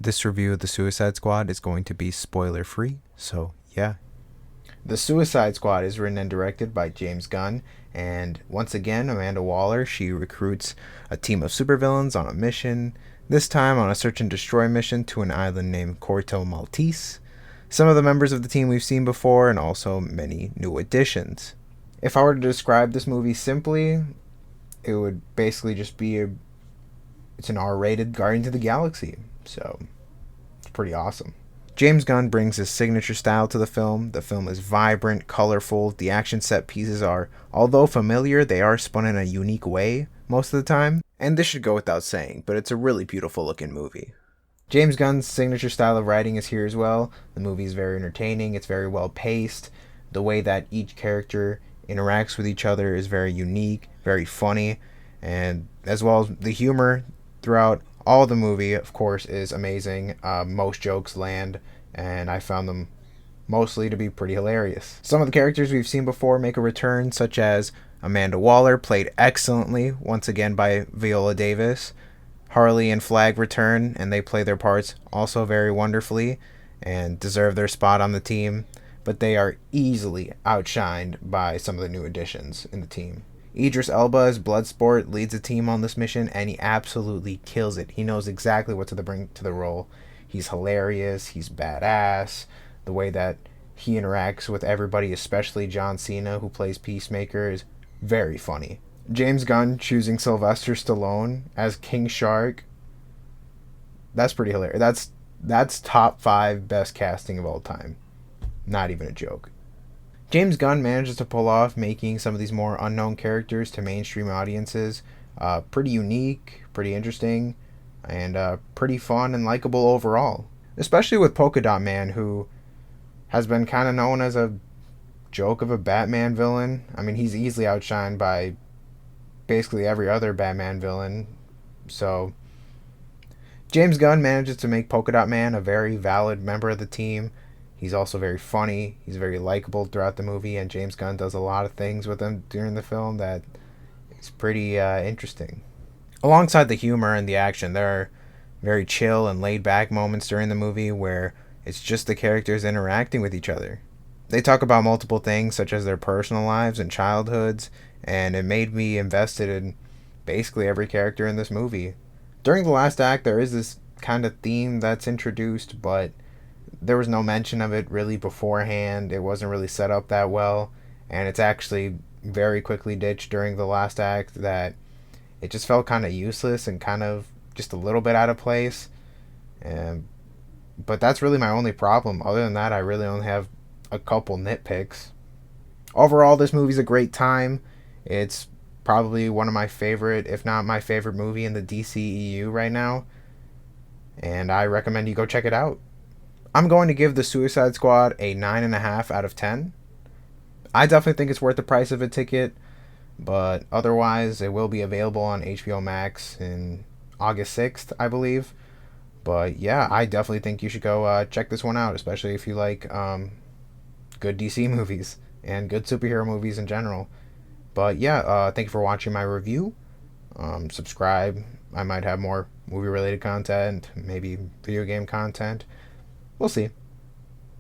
This review of The Suicide Squad is going to be spoiler free, so yeah. The Suicide Squad is written and directed by James Gunn, and once again, Amanda Waller, she recruits a team of supervillains on a mission, this time on a search and destroy mission to an island named Corto Maltese. Some of the members of the team we've seen before, and also many new additions. If I were to describe this movie simply, it would basically just be it's an R-rated Guardians of the Galaxy, so it's pretty awesome. James Gunn brings his signature style to the film. The film is vibrant, colorful. The action set pieces are, although familiar, they are spun in a unique way most of the time. And this should go without saying, but it's a really beautiful looking movie. James Gunn's signature style of writing is here as well. The movie is very entertaining. It's very well paced. The way that each character interacts with each other is very unique, very funny, and as well as the humor throughout all the movie, of course, is amazing. Most jokes land, and I found them mostly to be pretty hilarious. Some of the characters we've seen before make a return, such as Amanda Waller, played excellently once again by Viola Davis. Harley and Flag return, and they play their parts also very wonderfully and deserve their spot on the team, but they are easily outshined by some of the new additions in the team. Idris Elba as Bloodsport leads the team on this mission, and he absolutely kills it. He knows exactly what to bring to the role. He's hilarious, he's badass. The way that he interacts with everybody, especially John Cena, who plays Peacemaker, is very funny. James Gunn choosing Sylvester Stallone as King Shark, that's pretty hilarious. That's top 5 best casting of all time. Not even a joke. James Gunn manages to pull off making some of these more unknown characters to mainstream audiences pretty unique, pretty interesting, and pretty fun and likable overall. Especially with Polka Dot Man, who has been kind of known as a joke of a Batman villain. I mean, he's easily outshined by basically every other Batman villain. So, James Gunn manages to make Polka Dot Man a very valid member of the team. He's also very funny. He's very likable throughout the movie, and James Gunn does a lot of things with him during the film that is pretty interesting. Alongside the humor and the action, there are very chill and laid-back moments during the movie where it's just the characters interacting with each other. They talk about multiple things, such as their personal lives and childhoods, and it made me invested in basically every character in this movie. During the last act, there is this kind of theme that's introduced, but there was no mention of it really beforehand. It wasn't really set up that well, and it's actually very quickly ditched during the last act that it just felt kind of useless and kind of just a little bit out of place. But that's really my only problem. Other than that, I really only have a couple nitpicks. Overall, this movie's a great time. It's probably one of my favorite, if not my favorite movie in the DCEU right now, and I recommend you go check it out. I'm going to give The Suicide Squad a 9.5 out of 10. I definitely think it's worth the price of a ticket, but otherwise it will be available on HBO Max in August 6th, I believe. But yeah, I definitely think you should go check this one out, especially if you like good DC movies and good superhero movies in general. But yeah, thank you for watching my review. Subscribe. I might have more movie related content, maybe video game content. We'll see.